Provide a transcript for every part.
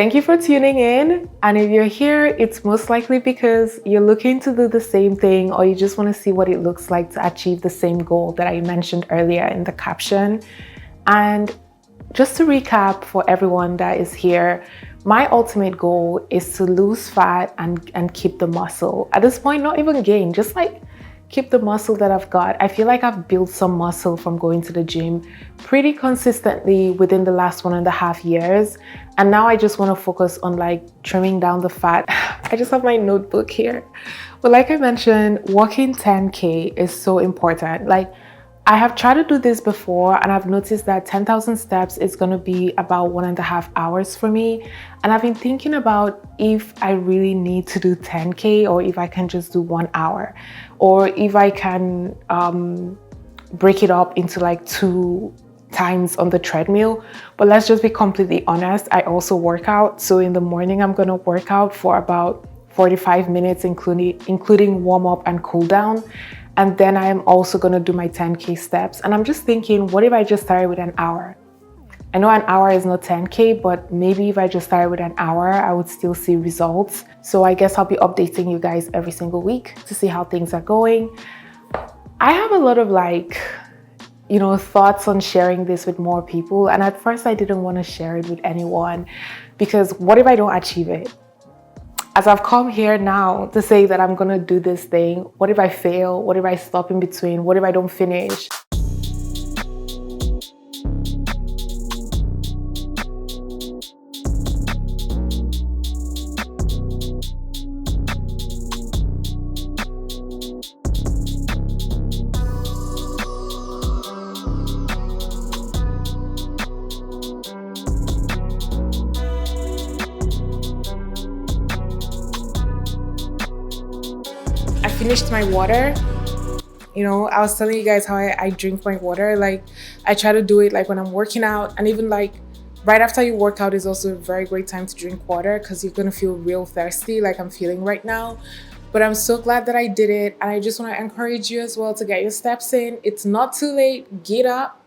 Thank you for tuning in. And if you're here, it's most likely because you're looking to do the same thing or you just want to see what it looks like to achieve the same goal that I mentioned earlier in the caption. And just to recap for everyone that is here, my ultimate goal is to lose fat and keep the muscle. At this point, not even gain, just like keep the muscle that I've got. I feel like I've built some muscle from going to the gym pretty consistently within the last 1.5 years. And now I just want to focus on like trimming down the fat. I just have my notebook here. But like I mentioned, walking 10K is so important. Like I have tried to do this before and I've noticed that 10,000 steps is going to be about 1.5 hours for me. And I've been thinking about if I really need to do 10K or if I can just do 1 hour or if I can break it up into like 2 times on the treadmill. But let's just be completely honest, I also work out. So in the morning, I'm going to work out for about 45 minutes, including warm up and cool down. And then I am also going to do my 10K steps. And I'm just thinking, what if I just started with an hour? I know an hour is not 10K, but maybe if I just started with an hour, I would still see results. So I guess I'll be updating you guys every single week to see how things are going. I have a lot of thoughts on sharing this with more people. And at first I didn't want to share it with anyone because what if I don't achieve it? As I've come here now to say that I'm gonna do this thing, what if I fail? What if I stop in between? What if I don't finish? I finished my water. I was telling you guys how I drink my water. Like I try to do it like when I'm working out, and even like right after you work out is also a very great time to drink water because you're gonna feel real thirsty like I'm feeling right now. But I'm so glad that I did it, and I just want to encourage you as well to get your steps in. It's not too late. Get up.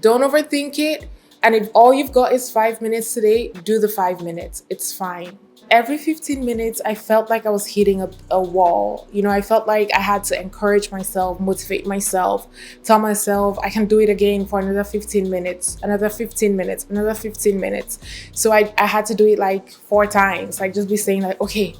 Don't overthink it. And if all you've got is 5 minutes today, do the 5 minutes. It's fine. Every 15 minutes, I felt like I was hitting a wall. I felt like I had to encourage myself, motivate myself, tell myself I can do it again for another 15 minutes, another 15 minutes, another 15 minutes. So I had to do it like 4 times, like just be saying like, okay,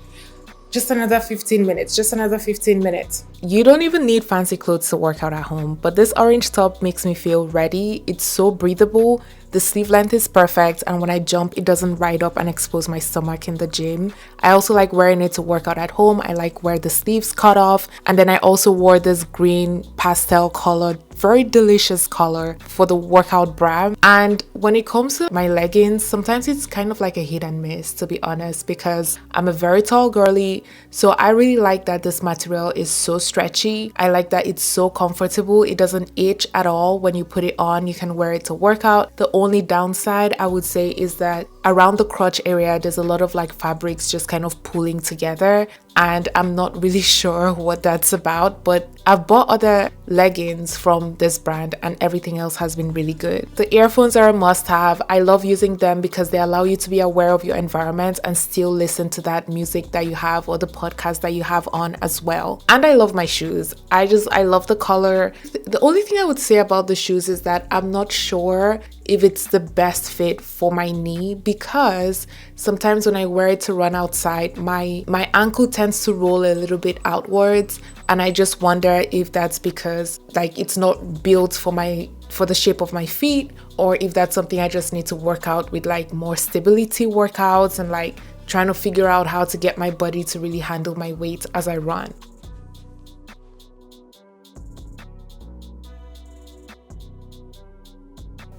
just another 15 minutes, just another 15 minutes. You don't even need fancy clothes to work out at home, but this orange top makes me feel ready. It's so breathable. The sleeve length is perfect, and when I jump, it doesn't ride up and expose my stomach in the gym. I also like wearing it to work out at home. I like where the sleeves cut off, and then I also wore this green pastel colored, very delicious color for the workout bra. And when it comes to my leggings, sometimes it's kind of like a hit and miss, to be honest, because I'm a very tall girly. So I really like that this material is so stretchy. I like that it's so comfortable. It doesn't itch at all when you put it on. You can wear it to work out. The only downside I would say is that around the crotch area, there's a lot of like fabrics just kind of pulling together. And I'm not really sure what that's about, but I've bought other leggings from this brand and everything else has been really good. The earphones are a must-have. I love using them because they allow you to be aware of your environment and still listen to that music that you have or the podcast that you have on as well. And I love my shoes. I love the color. The only thing I would say about the shoes is that I'm not sure if it's the best fit for my knee because sometimes when I wear it to run outside, my ankle tends to roll a little bit outwards, and I just wonder if that's because like it's not built for the shape of my feet, or if that's something I just need to work out with like more stability workouts and like trying to figure out how to get my body to really handle my weight as I run.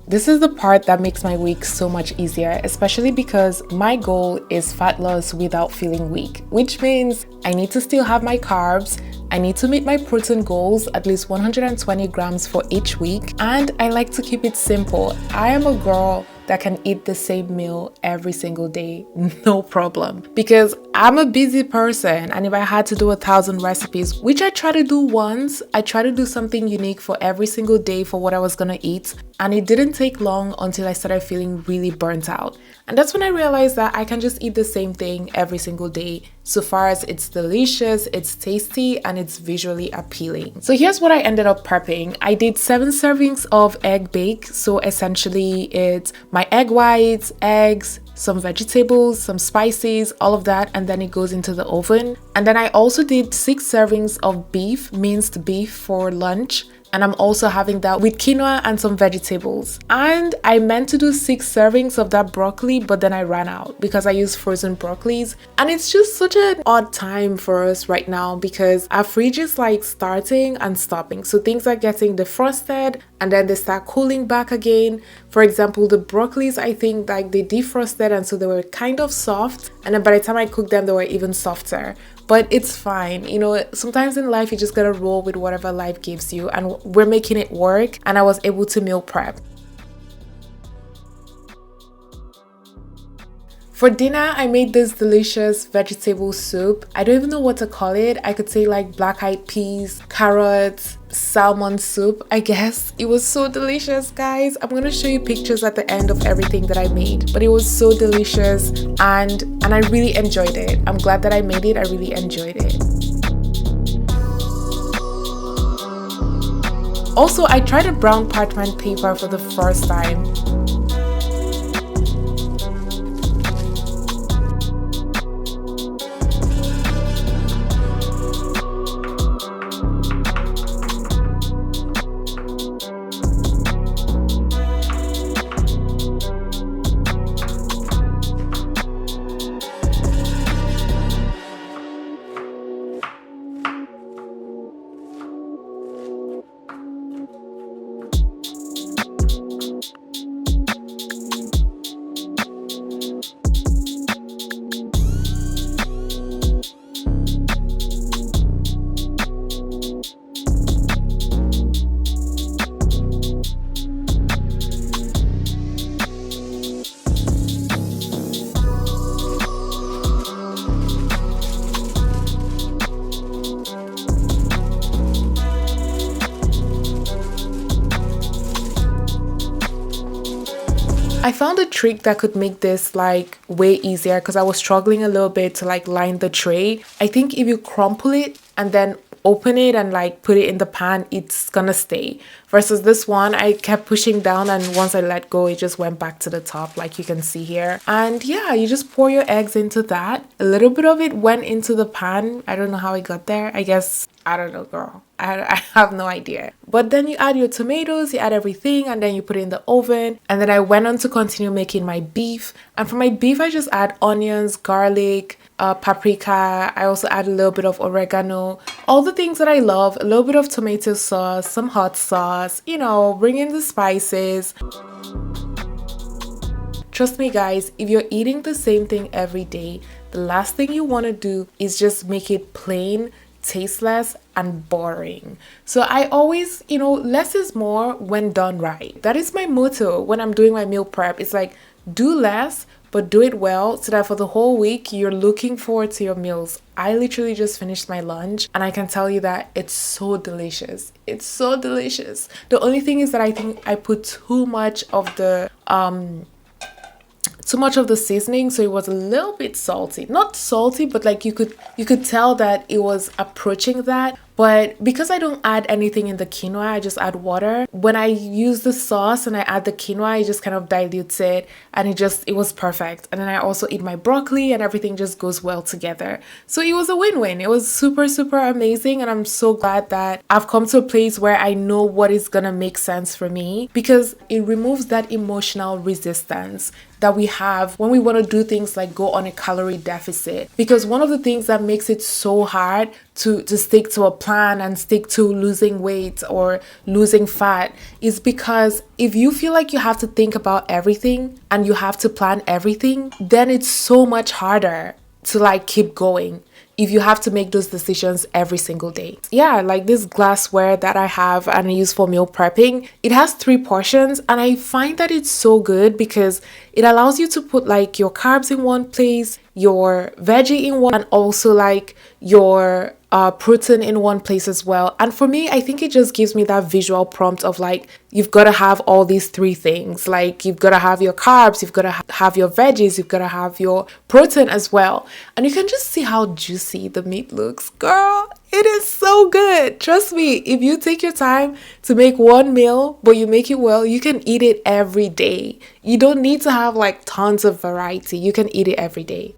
This is the part that makes my week so much easier, especially because my goal is fat loss without feeling weak, which means I need to still have my carbs, I need to meet my protein goals, at least 120 grams for each week, and I like to keep it simple. I am a girl that can eat the same meal every single day, no problem. Because I'm a busy person, and if I had to do 1,000 recipes, which I try to do once, I try to do something unique for every single day for what I was gonna eat. And it didn't take long until I started feeling really burnt out. And that's when I realized that I can just eat the same thing every single day, so far as it's delicious, it's tasty, and it's visually appealing. So here's what I ended up prepping. I did 7 servings of egg bake. So essentially it's my egg whites, eggs, some vegetables, some spices, all of that, and then it goes into the oven. And then I also did 6 servings of beef, minced beef, for lunch. And I'm also having that with quinoa and some vegetables. And I meant to do 6 servings of that broccoli, but then I ran out because I used frozen broccolis. And it's just such an odd time for us right now because our fridge is like starting and stopping. So things are getting defrosted and then they start cooling back again. For example, the broccolis, I think like they defrosted and so they were kind of soft. And then by the time I cooked them, they were even softer. But it's fine. You know, sometimes in life you just gotta roll with whatever life gives you, and we're making it work. And I was able to meal prep. For dinner, I made this delicious vegetable soup. I don't even know what to call it. I could say like black-eyed peas, carrots, salmon soup, I guess. It was so delicious, guys. I'm gonna show you pictures at the end of everything that I made, but it was so delicious and I really enjoyed it. I'm glad that I made it. I really enjoyed it. Also, I tried a brown parchment paper for the first time. I found a trick that could make this like way easier because I was struggling a little bit to like line the tray. I think if you crumple it and then open it and like put it in the pan, it's gonna stay. Versus this one, I kept pushing down and once I let go, it just went back to the top like you can see here. And yeah, you just pour your eggs into that. A little bit of it went into the pan. I don't know how it got there. I guess, I don't know, girl. I have no idea. But then you add your tomatoes, you add everything, and then you put it in the oven. And then I went on to continue making my beef. And for my beef, I just add onions, garlic, paprika. I also add a little bit of oregano, all the things that I love, a little bit of tomato sauce, some hot sauce, you know, bring in the spices. Trust me, guys, if you're eating the same thing every day, the last thing you want to do is just make it plain, tasteless, and boring. So I always, you know, less is more when done right. That is my motto when I'm doing my meal prep. It's like, do less, but do it well so that for the whole week, you're looking forward to your meals. I literally just finished my lunch and I can tell you that it's so delicious. It's so delicious. The only thing is that I think I put too much of the seasoning, so it was a little bit salty. Not salty, but like you could tell that it was approaching that. But because I don't add anything in the quinoa, I just add water. When I use the sauce and I add the quinoa, it just kind of dilutes it and it was perfect. And then I also eat my broccoli and everything just goes well together. So it was a win-win. It was super, super amazing. And I'm so glad that I've come to a place where I know what is gonna make sense for me, because it removes that emotional resistance that we have when we want to do things like go on a calorie deficit. Because one of the things that makes it so hard to stick to a plan and stick to losing weight or losing fat is because if you feel like you have to think about everything and you have to plan everything, then it's so much harder to like keep going if you have to make those decisions every single day. Yeah, like this glassware that I have and I use for meal prepping, it has 3 portions and I find that it's so good because it allows you to put like your carbs in one place, your veggie in one, and also like your protein in one place as well. And for me, I think it just gives me that visual prompt of like, you've got to have all these three things. Like, you've got to have your carbs, you've got to have your veggies, you've got to have your protein as well. And you can just see how juicy the meat looks. Girl, it is so good. Trust me, if you take your time to make one meal, but you make it well, you can eat it every day. You don't need to have like tons of variety. You can eat it every day.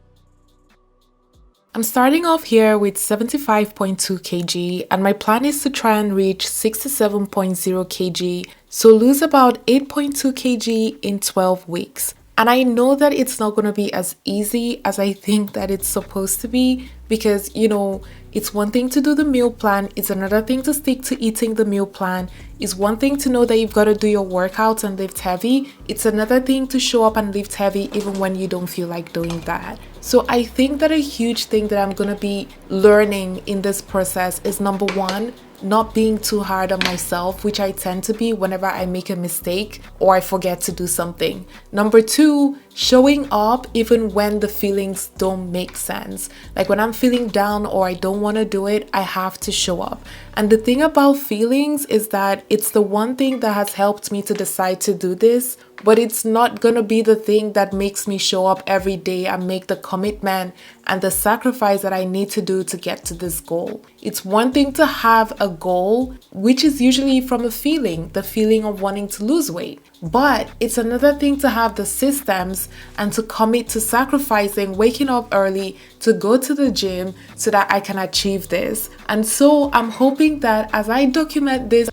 I'm starting off here with 75.2 kg, and my plan is to try and reach 67.0 kg, so lose about 8.2 kg in 12 weeks. And I know that it's not going to be as easy as I think that it's supposed to be, because, you know, it's one thing to do the meal plan, it's another thing to stick to eating the meal plan. It's one thing to know that you've got to do your workouts and lift heavy. It's another thing to show up and lift heavy even when you don't feel like doing that. So I think that a huge thing that I'm going to be learning in this process is, number one, not being too hard on myself, which I tend to be whenever I make a mistake or I forget to do something. Number two, showing up even when the feelings don't make sense. Like when I'm feeling down or I don't want to do it, I have to show up. And the thing about feelings is that it's the one thing that has helped me to decide to do this, but it's not gonna be the thing that makes me show up every day and make the commitment and the sacrifice that I need to do to get to this goal. It's one thing to have a goal, which is usually from a feeling, the feeling of wanting to lose weight. But it's another thing to have the systems and to commit to sacrificing waking up early to go to the gym so that I can achieve this. And so I'm hoping that as I document this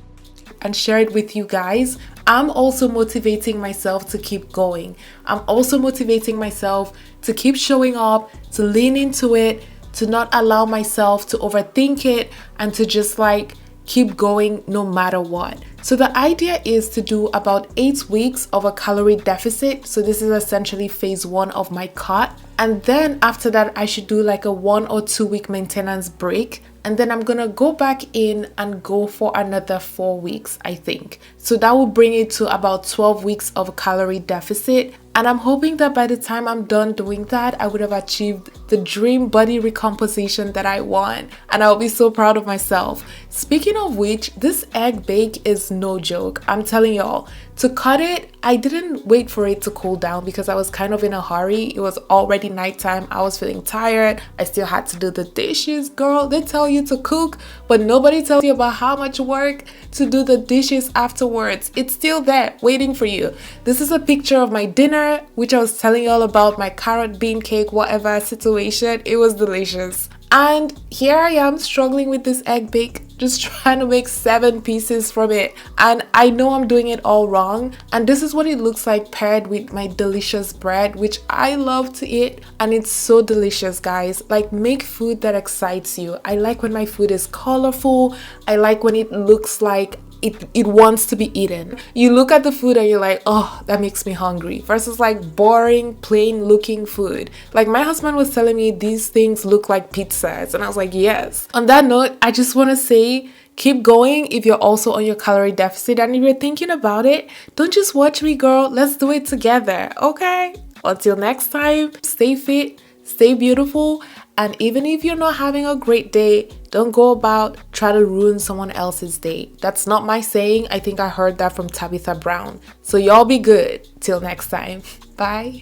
and share it with you guys, I'm also motivating myself to keep going. I'm also motivating myself to keep showing up, to lean into it, to not allow myself to overthink it, and to just like keep going no matter what. So the idea is to do about 8 weeks of a calorie deficit. So this is essentially phase 1 of my cut. And then after that, I should do like a 1 or 2 week maintenance break. And then I'm gonna go back in and go for another 4 weeks, I think. So that will bring it to about 12 weeks of a calorie deficit. And I'm hoping that by the time I'm done doing that, I would have achieved the dream body recomposition that I want. And I'll be so proud of myself. Speaking of which, this egg bake is no joke. I'm telling y'all, to cut it, I didn't wait for it to cool down because I was kind of in a hurry. It was already nighttime. I was feeling tired. I still had to do the dishes. Girl, they tell you to cook, but nobody tells you about how much work to do the dishes afterwards. It's still there waiting for you. This is a picture of my dinner, which I was telling y'all about, my carrot bean cake, whatever situation. It was delicious. And here I am struggling with this egg bake, just trying to make 7 pieces from it. And I know I'm doing it all wrong. And this is what it looks like paired with my delicious bread, which I love to eat. And it's so delicious, guys. Like, make food that excites you. I like when my food is colorful. I like when it looks like it wants to be eaten. You look at the food and you're like, oh, that makes me hungry, versus like boring, plain looking food. Like my husband was telling me these things look like pizzas, and I was like, yes. On that note, I just want to say, keep going if you're also on your calorie deficit, and if you're thinking about it, don't just watch me, girl. Let's do it together, okay? Until next time, stay fit, stay beautiful, and even if you're not having a great day, don't go about try to ruin someone else's day. That's not my saying. I think I heard that from Tabitha Brown. So y'all be good. Till next time. Bye.